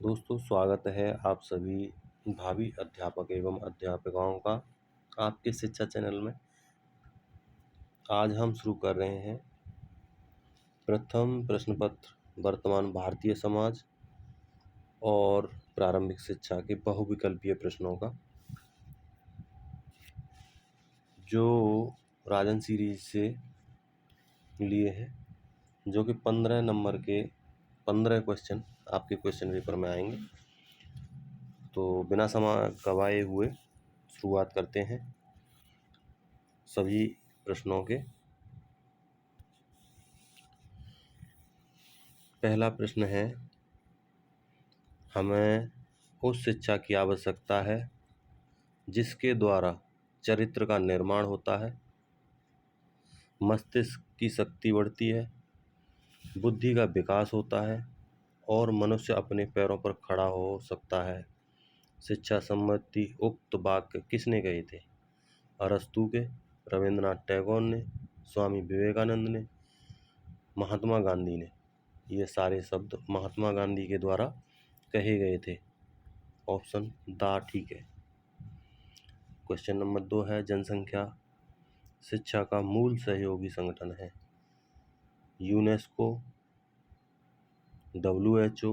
दोस्तों, स्वागत है आप सभी भावी अध्यापक एवं अध्यापिकाओं का आपके शिक्षा चैनल में। आज हम शुरू कर रहे हैं प्रथम प्रश्न पत्र वर्तमान भारतीय समाज और प्रारंभिक शिक्षा के बहुविकल्पीय प्रश्नों का, जो राजन सीरीज से लिए हैं, जो कि 15 नंबर के 15 क्वेश्चन आपके क्वेश्चन पेपर में आएंगे। तो बिना समय गवाए हुए शुरुआत करते हैं सभी प्रश्नों के। पहला प्रश्न है, हमें उस शिक्षा की आवश्यकता है जिसके द्वारा चरित्र का निर्माण होता है, मस्तिष्क की शक्ति बढ़ती है, बुद्धि का विकास होता है और मनुष्य अपने पैरों पर खड़ा हो सकता है। शिक्षा संबंधी उक्त वाक्य किसने कहे थे? अरस्तू के, रविंद्रनाथ टैगोर ने, स्वामी विवेकानंद ने, महात्मा गांधी ने। ये सारे शब्द महात्मा गांधी के द्वारा कहे गए थे। ऑप्शन दा ठीक है। क्वेश्चन नंबर 2 है, जनसंख्या शिक्षा का मूल सहयोगी संगठन है। UNESCO, WHO,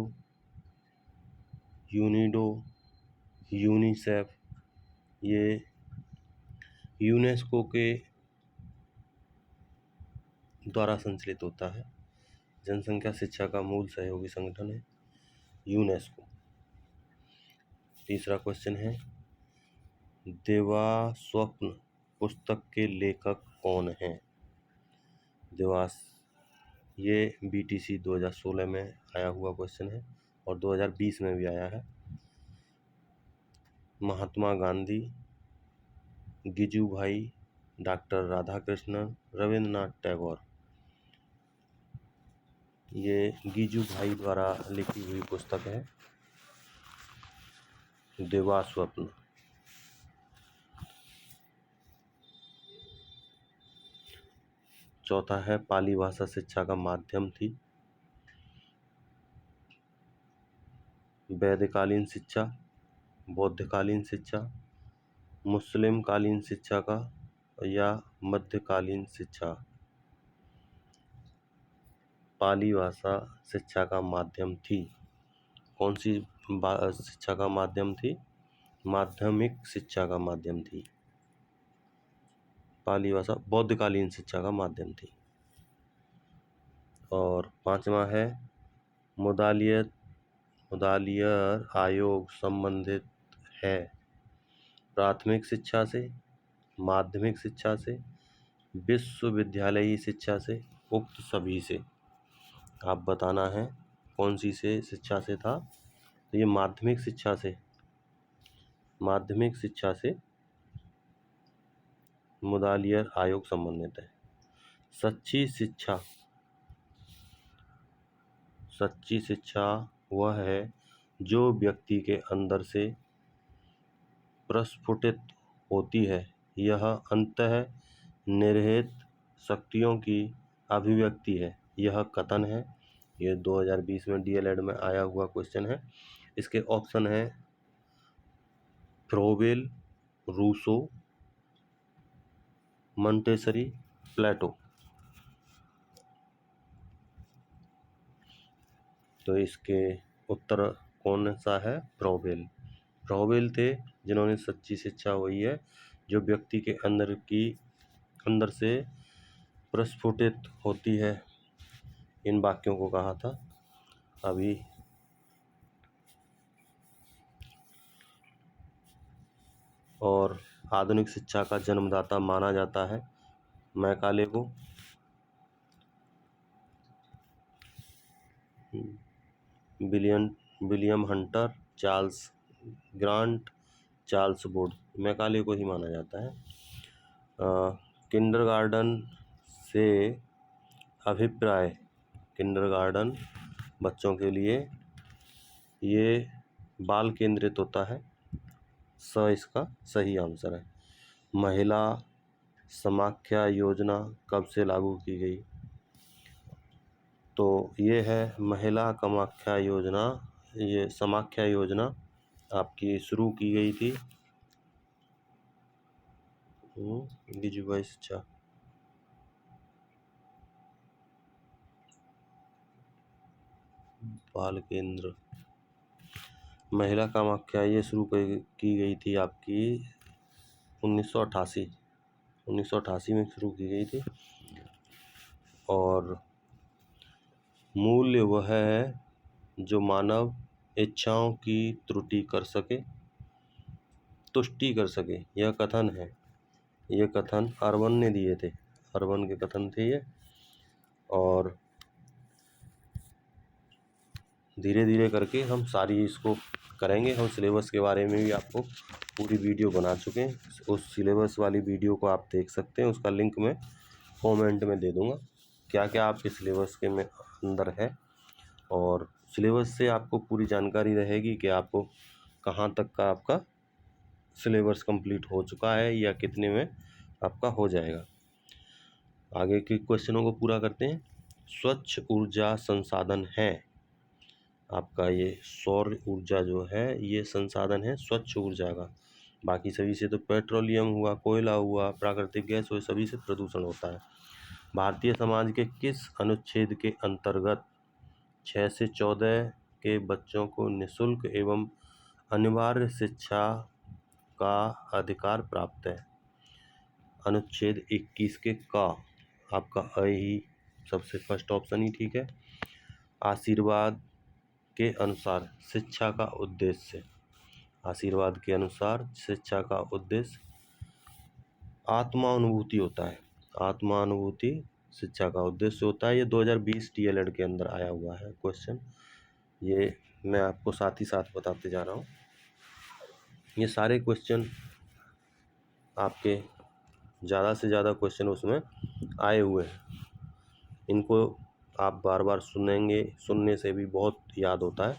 UNIDO, UNICEF. ये यूनेस्को के द्वारा संचालित होता है। जनसंख्या शिक्षा का मूल सहयोगी संगठन है यूनेस्को। तीसरा क्वेश्चन है, देवास्वप्न पुस्तक के लेखक कौन हैं? देवास, ये BTC 2016 में आया हुआ क्वेश्चन है और 2020 में भी आया है। महात्मा गांधी, गिजुभाई, डॉक्टर राधाकृष्णन, रविंद्रनाथ टैगोर। ये गिजुभाई द्वारा लिखी हुई पुस्तक है देवास्वप्न। चौथा है, पाली भाषा शिक्षा का माध्यम थी। वैदिककालीन शिक्षा, बौद्धकालीन शिक्षा, मुस्लिम कालीन शिक्षा का या मध्यकालीन शिक्षा। पाली भाषा शिक्षा का माध्यम थी। कौन सी शिक्षा का माध्यम थी? माध्यमिक शिक्षा का माध्यम थी। पाली भाषा बौद्धकालीन शिक्षा का माध्यम थी। और पांचवा है, मुदालियत मुदालियर आयोग संबंधित है प्राथमिक शिक्षा से, माध्यमिक शिक्षा से, विश्वविद्यालयी शिक्षा से, उक्त सभी से। आप बताना है कौन सी से शिक्षा से था। तो ये माध्यमिक शिक्षा से मुदालियर आयोग संबंधित है। सच्ची शिक्षा वह है जो व्यक्ति के अंदर से प्रस्फुटित होती है। यह अंतः निहित शक्तियों की अभिव्यक्ति है। यह कथन है। ये 2020 में DLED में आया हुआ क्वेश्चन है। इसके ऑप्शन है फ्रोबेल, रूसो, मोंटेसरी, प्लेटो। तो इसके उत्तर कौन सा है? फ्रोबेल थे जिन्होंने सच्ची शिक्षा वही है जो व्यक्ति के अंदर से प्रस्फुटित होती है, इन वाक्यों को कहा था। अभी और आधुनिक शिक्षा का जन्मदाता माना जाता है मैकाले को। William Hunter, Charles grant, Charles Wood. Macaulay को ही माना जाता है। किंडरगार्टन से अभिप्राय, किंडरगार्टन बच्चों के लिए ये बाल केंद्रित होता है। इसका सही आंसर है। महिला समाख्या योजना कब से लागू की गई? तो ये है महिला कामाख्या योजना ये समाख्या योजना आपकी शुरू की गई थी? गिजुभाई शिक्षा बाल केंद्र। महिला कामाख्या ये शुरू की गई थी आपकी 1988 में शुरू की गई थी। और मूल्य वह है जो मानव इच्छाओं की तुष्टि कर सके, यह कथन है। ये कथन अर्बन ने दिए थे, अर्बन के कथन थे ये। और धीरे धीरे करके हम सारी इसको करेंगे। हम सिलेबस के बारे में भी आपको पूरी वीडियो बना चुके हैं। उस सिलेबस वाली वीडियो को आप देख सकते हैं, उसका लिंक मैं कमेंट में दे दूंगा, क्या क्या आपके सिलेबस के में अंदर है। और सिलेबस से आपको पूरी जानकारी रहेगी कि आपको कहाँ तक का आपका सिलेबस कंप्लीट हो चुका है या कितने में आपका हो जाएगा। आगे के क्वेश्चनों को पूरा करते हैं। स्वच्छ ऊर्जा संसाधन है आपका, ये सौर ऊर्जा जो है ये संसाधन है स्वच्छ ऊर्जा का। बाकी सभी से तो पेट्रोलियम हुआ, कोयला हुआ, प्राकृतिक गैस हुए, सभी से प्रदूषण होता है। भारतीय समाज के किस अनुच्छेद के अंतर्गत 6 से 14 के बच्चों को निःशुल्क एवं अनिवार्य शिक्षा का अधिकार प्राप्त है? अनुच्छेद 21 के का आपका अ ही सबसे फर्स्ट ऑप्शन ही ठीक है। आशीर्वाद के अनुसार शिक्षा का उद्देश्य, आशीर्वाद के अनुसार शिक्षा का उद्देश्य आत्मानुभूति होता है। आत्मानुभूति शिक्षा का उद्देश्य होता है। ये 2020 DLED के अंदर आया हुआ है क्वेश्चन, ये मैं आपको साथ ही साथ बताते जा रहा हूँ। ये सारे क्वेश्चन आपके ज़्यादा से ज़्यादा क्वेश्चन उसमें आए हुए हैं। इनको आप बार बार सुनेंगे, सुनने से भी बहुत याद होता है।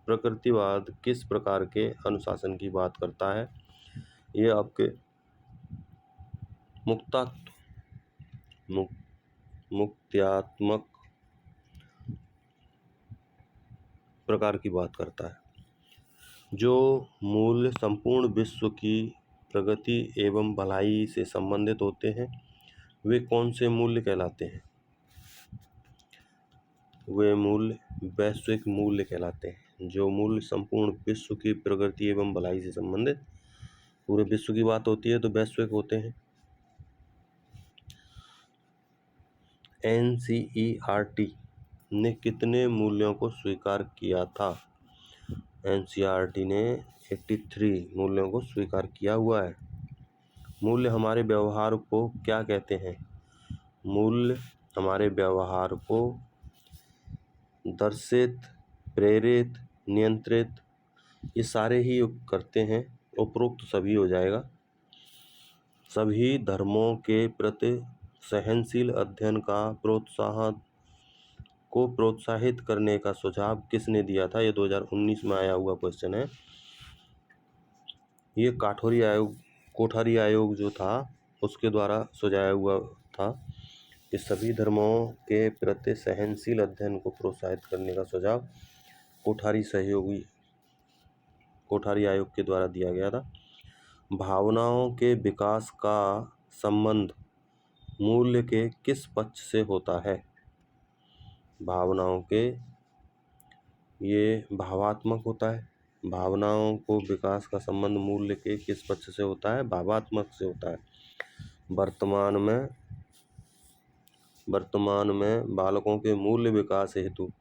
प्रकृतिवाद किस प्रकार के अनुशासन की बात करता है? ये आपके मुक्त्यात्मक प्रकार की बात करता है। जो मूल्य संपूर्ण विश्व की प्रगति एवं भलाई से संबंधित होते हैं वे कौन से मूल्य कहलाते हैं? वे मूल्य वैश्विक मूल्य कहलाते हैं। जो मूल्य संपूर्ण विश्व की प्रगति एवं भलाई से संबंधित, पूरे विश्व की बात होती है तो वैश्विक होते हैं। NCERT ने कितने मूल्यों को स्वीकार किया था? NCERT ने 83 मूल्यों को स्वीकार किया हुआ है। मूल्य हमारे व्यवहार को क्या कहते हैं? मूल्य हमारे व्यवहार को दर्शित, प्रेरित, नियंत्रित, ये सारे ही करते हैं। उपरोक्त सभी हो जाएगा। सभी धर्मों के प्रति सहनशील अध्ययन का प्रोत्साहित करने का सुझाव किसने दिया था? ये 2019 में आया हुआ क्वेश्चन है। ये कोठारी आयोग जो था उसके द्वारा सुझाया हुआ था कि सभी धर्मों के प्रति सहनशील अध्ययन को प्रोत्साहित करने का सुझाव कोठारी आयोग के द्वारा दिया गया था। भावनाओं के विकास का संबंध मूल्य के किस पक्ष से होता है? भावनाओं के, ये भावात्मक होता है। भावनाओं को विकास का संबंध मूल्य के किस पक्ष से होता है? भावात्मक से होता है। वर्तमान में बालकों के मूल्य विकास हेतु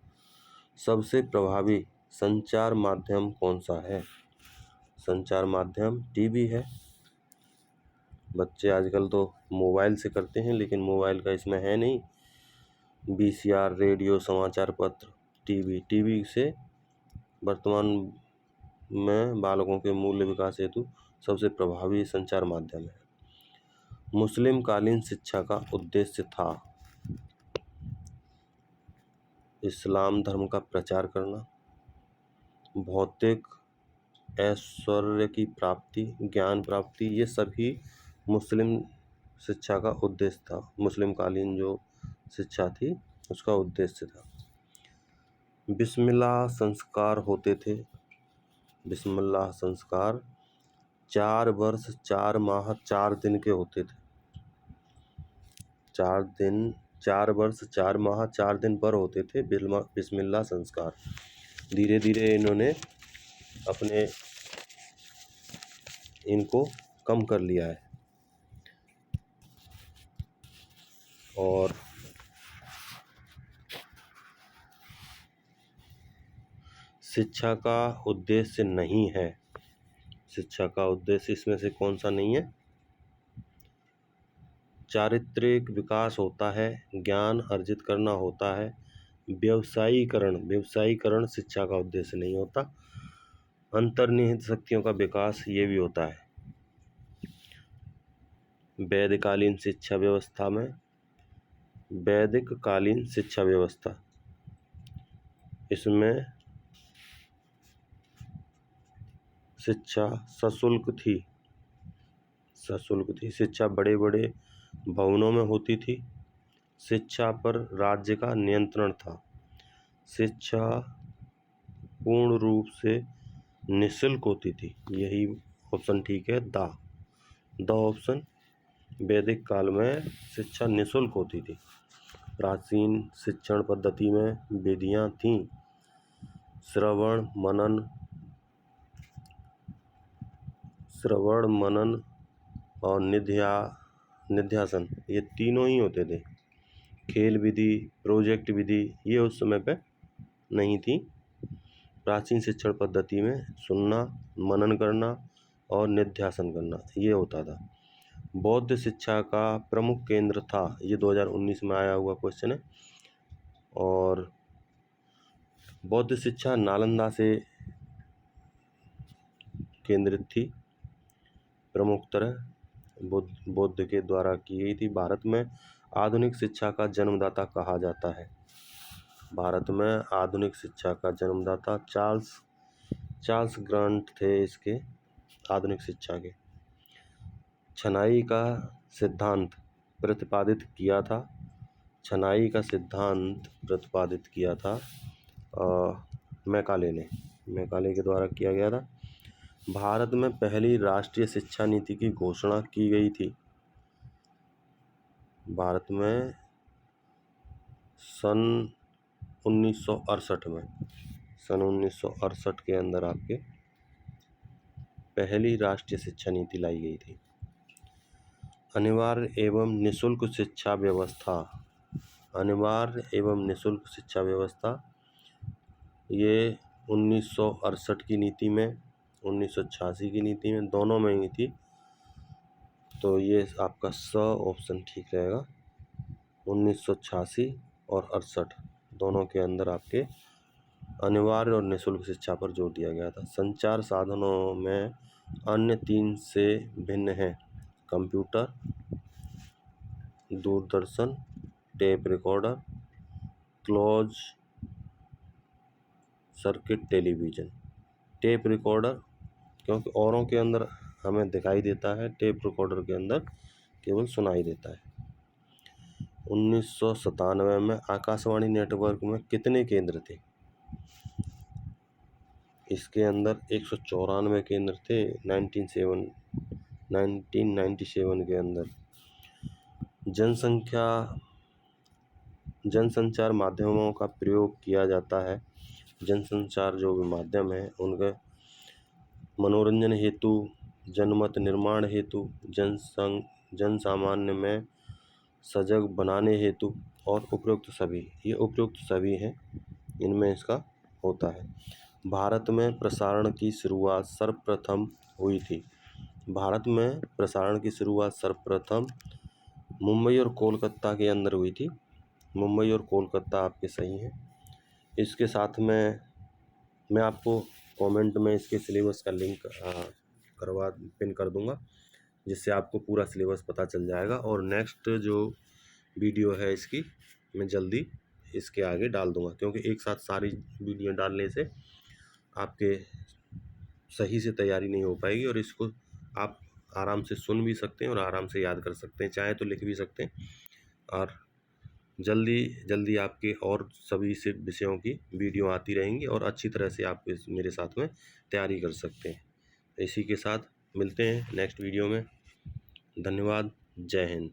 सबसे प्रभावी संचार माध्यम कौन सा है? संचार माध्यम टीवी है। बच्चे आजकल तो मोबाइल से करते हैं, लेकिन मोबाइल का इसमें है नहीं। VCR, रेडियो, समाचार पत्र, टीवी से वर्तमान में बालकों के मूल्य विकास हेतु सबसे प्रभावी संचार माध्यम है। मुस्लिम कालीन शिक्षा का उद्देश्य था इस्लाम धर्म का प्रचार करना, भौतिक ऐश्वर्य की प्राप्ति, ज्ञान प्राप्ति, ये सभी मुस्लिम शिक्षा का उद्देश्य था। मुस्लिम कालीन जो शिक्षा थी उसका उद्देश्य था। बिस्मिल्लाह संस्कार होते थे। बिस्मिल्लाह संस्कार 4 वर्ष 4 माह 4 दिन के होते थे। 4 वर्ष 4 माह 4 दिन पर होते थे बिस्मिल्लाह संस्कार। धीरे धीरे इन्होंने अपने इनको कम कर लिया है। और शिक्षा का उद्देश्य नहीं है। शिक्षा का उद्देश्य इसमें से कौन सा नहीं है? चारित्रिक विकास होता है, ज्ञान अर्जित करना होता है। व्यवसायीकरण शिक्षा का उद्देश्य नहीं होता। अंतर्निहित शक्तियों का विकास ये भी होता है। वैदिककालीन शिक्षा व्यवस्था में वैदिककालीन शिक्षा व्यवस्था, इसमें शिक्षा सशुल्क थी। शिक्षा बड़े बड़े भवनों में होती थी। शिक्षा पर राज्य का नियंत्रण था। शिक्षा पूर्ण रूप से निःशुल्क होती थी। यही ऑप्शन ठीक है, द ऑप्शन। वैदिक काल में शिक्षा निःशुल्क होती थी। प्राचीन शिक्षण पद्धति में विधियां थीं। श्रवण मनन और निध्यासन, ये तीनों ही होते थे। खेल विधि, प्रोजेक्ट विधि ये उस समय पे नहीं थी। प्राचीन शिक्षण पद्धति में सुनना, मनन करना और निध्यासन करना ये होता था। बौद्ध शिक्षा का प्रमुख केंद्र था। ये 2019 में आया हुआ क्वेश्चन है। और बौद्ध शिक्षा नालंदा से केंद्रित थी। प्रमुख तरह बौद्ध के द्वारा की गई थी। भारत में आधुनिक शिक्षा का जन्मदाता कहा जाता है। भारत में आधुनिक शिक्षा का जन्मदाता चार्ल्स ग्रांट थे इसके आधुनिक शिक्षा के। छनाई का सिद्धांत प्रतिपादित किया था। छनाई का सिद्धांत प्रतिपादित किया था मैकाले के द्वारा किया गया था। भारत में पहली राष्ट्रीय शिक्षा नीति की घोषणा की गई थी। भारत में सन 1968 में, सन 1968 के अंदर आपके पहली राष्ट्रीय शिक्षा नीति लाई गई थी। अनिवार्य एवं निःशुल्क शिक्षा व्यवस्था, अनिवार्य एवं निःशुल्क शिक्षा व्यवस्था ये 1968 की नीति में, 1986 की नीति में, दोनों में ही थी। तो ये आपका स ऑप्शन ठीक रहेगा। 1986 और 68 दोनों के अंदर आपके अनिवार्य और निःशुल्क शिक्षा पर जोर दिया गया था। संचार साधनों में अन्य 3 से भिन्न हैं: computer, Doordarshan, tape recorder, close circuit television. Tape recorder क्योंकि औरों के अंदर हमें दिखाई देता है, टेप रिकॉर्डर के अंदर केवल सुनाई देता है। 1997 में आकाशवाणी नेटवर्क में कितने केंद्र थे? इसके अंदर 194 केंद्र थे 1997 के अंदर। जनसंचार माध्यमों का प्रयोग किया जाता है। जनसंचार जो भी माध्यम है उनके मनोरंजन हेतु, जनमत निर्माण हेतु, जन सामान्य में सजग बनाने हेतु और उपयुक्त सभी, ये उपयुक्त सभी हैं, इनमें इसका होता है। भारत में प्रसारण की शुरुआत सर्वप्रथम हुई थी। भारत में प्रसारण की शुरुआत सर्वप्रथम मुंबई और कोलकाता के अंदर हुई थी। मुंबई और कोलकाता आपके सही हैं। इसके साथ में मैं आपको कमेंट में इसके सिलेबस का लिंक पिन कर दूंगा, जिससे आपको पूरा सिलेबस पता चल जाएगा। और नेक्स्ट जो वीडियो है इसकी मैं जल्दी इसके आगे डाल दूंगा, क्योंकि एक साथ सारी वीडियो डालने से आपके सही से तैयारी नहीं हो पाएगी। और इसको आप आराम से सुन भी सकते हैं और आराम से याद कर सकते हैं, चाहे तो लिख भी सकते हैं। और जल्दी जल्दी आपके और सभी से विषयों की वीडियो आती रहेंगी और अच्छी तरह से आप मेरे साथ में तैयारी कर सकते हैं। इसी के साथ मिलते हैं नेक्स्ट वीडियो में। धन्यवाद। जय हिंद।